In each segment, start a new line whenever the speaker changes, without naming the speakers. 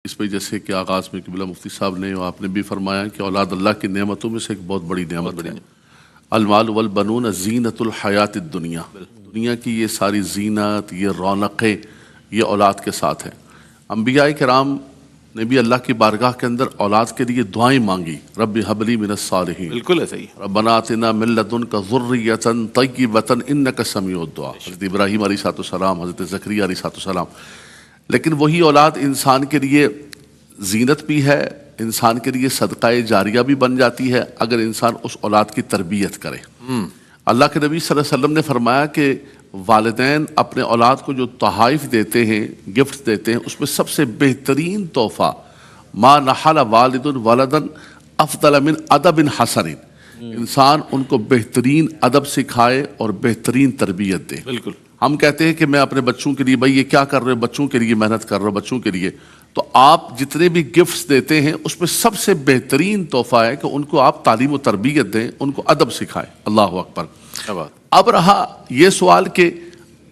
اس پہ جیسے کہ آغاز میں قبلہ مفتی صاحب نے اور آپ نے بھی فرمایا کہ اولاد اللہ کی نعمتوں میں سے ایک بہت بڑی نعمت ہے۔ المال والبنون زینت الحیات الدنیا، دنیا کی یہ ساری زینت، یہ رونقیں یہ اولاد کے ساتھ ہیں۔ انبیاء کرام نے بھی اللہ کی بارگاہ کے اندر اولاد کے لیے دعائیں مانگی، رب ہب لی من الصالحین،
بالکل ہے صحیح،
ربنا آتنا من لدنک ذریۃ طیبۃ انک سمیع الدعاء، حضرت ابراہیم علیہ السلام، حضرت زکریا علیہ السلام۔ لیکن وہی اولاد انسان کے لیے زینت بھی ہے، انسان کے لیے صدقہ جاریہ بھی بن جاتی ہے اگر انسان اس اولاد کی تربیت کرے۔ اللہ کے نبی صلی اللہ علیہ وسلم نے فرمایا کہ والدین اپنے اولاد کو جو تحائف دیتے ہیں، گفٹ دیتے ہیں، اس میں سب سے بہترین تحفہ ما نحل والد ولدا افضل من ادب حسن، انسان ان کو بہترین ادب سکھائے اور بہترین تربیت دے۔
بالکل،
ہم کہتے ہیں کہ میں اپنے بچوں کے لیے، بھائی یہ کیا کر رہے ہو، بچوں کے لیے محنت کر رہے ہو، بچوں کے لیے، تو آپ جتنے بھی گفٹس دیتے ہیں اس میں سب سے بہترین تحفہ ہے کہ ان کو آپ تعلیم و تربیت دیں، ان کو ادب سکھائیں۔ اللہ اکبر۔
کیا بات۔
اب رہا یہ سوال کہ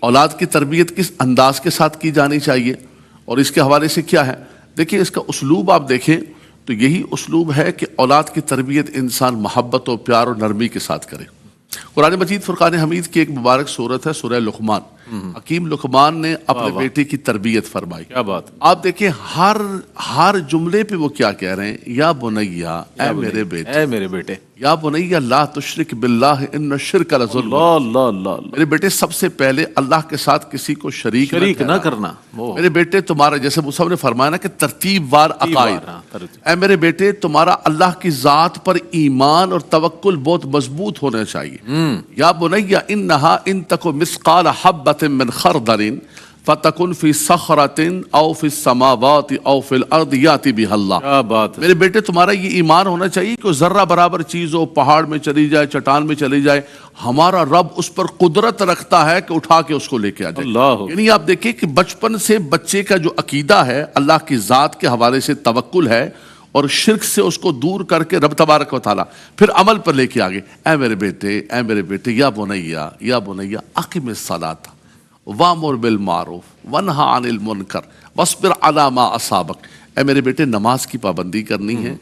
اولاد کی تربیت کس انداز کے ساتھ کی جانی چاہیے اور اس کے حوالے سے کیا ہے، دیکھیں اس کا اسلوب آپ دیکھیں تو یہی اسلوب ہے کہ اولاد کی تربیت انسان محبت و پیار و نرمی کے ساتھ کرے۔ قرآن مجید فرقان حمید کی ایک مبارک سورت ہے سورہ لقمان۔ حکیم لقمان نے اپنے بیٹے کی تربیت فرمائی۔
کیا بات۔
آپ دیکھیں ہر جملے پہ وہ کیا کہہ رہے ہیں، یا بنیا، اے میرے بیٹے،
اے میرے بیٹے،
یا بنیا لا تشرک باللہ ان الشرک لظلم،
اللہ اللہ اللہ،
میرے بیٹے سب سے پہلے اللہ کے ساتھ کسی کو شریک
نہ کرنا۔
میرے بیٹے تمہارا، جیسے موسیٰ نے فرمایا نا کہ ترتیب وار عقائد، اے میرے بیٹے تمہارا اللہ کی ذات پر ایمان اور توکل بہت مضبوط ہونا چاہیے۔ یا بنیا انہا ان تک مثقال حبۃ من خردل فتکن فی صخرۃ او فی السماوات او فی الارض یاتی بہا اللہ۔
کیا بات۔
میرے بیٹے تمہارا یہ ایمان ہونا چاہیے کہ ذرہ برابر چیز ہو، پہاڑ میں چلی جائے، چٹان میں چلی جائے، ہمارا رب اس پر قدرت رکھتا ہے کہ اٹھا کے اس کو لے کے آ جائے۔
اللہ،
یعنی آپ دیکھیں کہ بچپن سے بچے کا جو عقیدہ ہے اللہ کی ذات کے حوالے سے توکل ہے اور شرک سے اس کو دور کر کے رب تبارک و تعالیٰ پھر عمل پر لے کے آگے، اے میرے بیٹے، اے میرے بیٹے، یا بنیا، یا بنیا اقم الصلاۃ وامر بالمعروف ونہا عن المنکر واصبر علی ما اصابک، اے میرے بیٹے نماز کی پابندی کرنی ہے،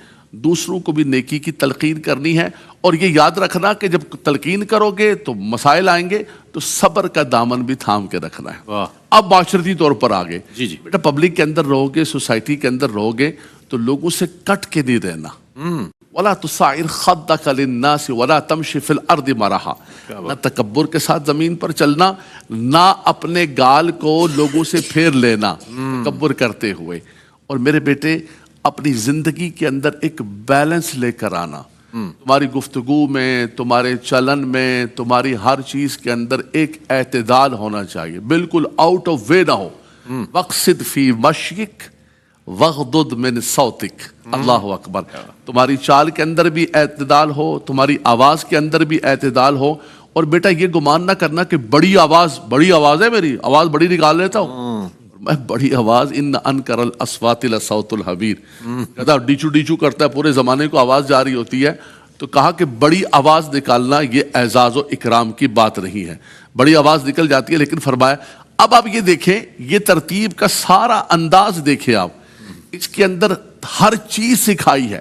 دوسروں کو بھی نیکی کی تلقین کرنی ہے، اور یہ یاد رکھنا کہ جب تلقین کرو گے تو مسائل آئیں گے تو صبر کا دامن بھی تھام کے رکھنا ہے۔
واہ۔
اب معاشرتی طور پر آگے،
جی جی،
بیٹا پبلک کے اندر رہو گے، سوسائٹی کے اندر رہو گے تو لوگوں سے کٹ کے نہیں رہنا۔ وَلَا تُصَعِّرْ خَدَّكَ لِلنَّاسِ وَلَا تَمْشِ فِي الْأَرْضِ مَرَحًا، نہ تکبر کے ساتھ زمین پر چلنا، نہ اپنے گال کو لوگوں سے پھیر لینا تکبر کرتے ہوئے، اور میرے بیٹے اپنی زندگی کے اندر ایک بیلنس لے کر آنا، تمہاری گفتگو میں، تمہارے چلن میں، تمہاری ہر چیز کے اندر ایک اعتدال ہونا چاہیے، بالکل آؤٹ آف وے نہ ہو۔ وَقْصِدْ فِي مَشْيِكَ وَغْضُضْ مِنْ صَوْتِكَ، اللہ اکبر، تمہاری چال کے اندر بھی اعتدال ہو، تمہاری آواز کے اندر بھی اعتدال ہو، اور بیٹا یہ گمان نہ کرنا کہ بڑی آواز ہے، میری آواز بڑی نکال لیتا ہوں میں، بڑی آواز ان انکر الاصوات لصوت الحمیر، کہتا ڈیچو ڈیچو کرتا ہے، پورے زمانے کو آواز جاری ہوتی ہے، تو کہا کہ بڑی آواز نکالنا یہ اعزاز و اکرام کی بات نہیں ہے، بڑی آواز نکل جاتی ہے، لیکن فرمایا اب آپ یہ دیکھیں، یہ ترتیب کا سارا انداز دیکھیں آپ، اس کے اندر ہر چیز سکھائی ہے،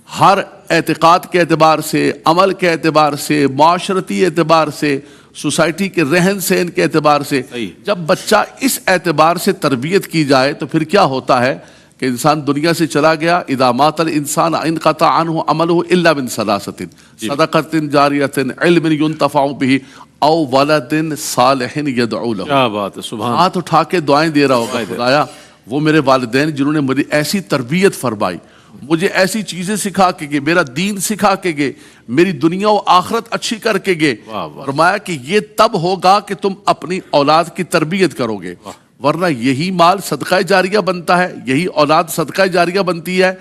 ہر اعتقاد کے اعتبار سے، عمل کے اعتبار سے، معاشرتی اعتبار سے، سوسائٹی کے رہن سہن کے اعتبار سے۔ جب بچہ اس اعتبار سے تربیت کی جائے تو پھر کیا ہوتا ہے کہ انسان دنیا سے چلا گیا، اذا مات الانسان انقطع عنہ عملہ الا من ثلاثۃ صدقۃ جاریۃ، علم ينتفع به او ولد صالح يدعو له۔
کیا بات ہے، سبحان۔
ہاتھ اٹھا کے دعائیں دے رہا ہوگا، خدایا وہ میرے والدین جنہوں نے مجھے ایسی تربیت فرمائی، مجھے ایسی چیزیں سکھا کے گئے، میرا دین سکھا کے گئے، میری دنیا و آخرت اچھی کر کے گئے، فرمایا کہ یہ تب ہوگا کہ تم اپنی اولاد کی تربیت کرو گے، ورنہ یہی مال صدقہ جاریہ بنتا ہے، یہی اولاد صدقہ جاریہ بنتی ہے،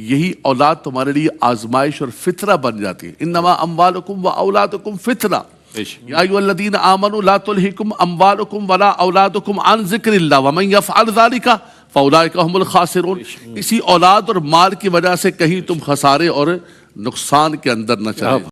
یہی اولاد تمہارے لیے آزمائش اور فطرہ بن جاتی ہے۔ انما اموالکم و اولادکم فتنہ یا ایھا الذین آمنوا لا تلہکم اموالکم ولا اولادکم عن ذکر اللہ ومن یفعل ذلک فاولئک ھم الخاسرون، اسی اولاد اور مال کی وجہ سے کہیں تم خسارے اور نقصان کے اندر نہ چلے۔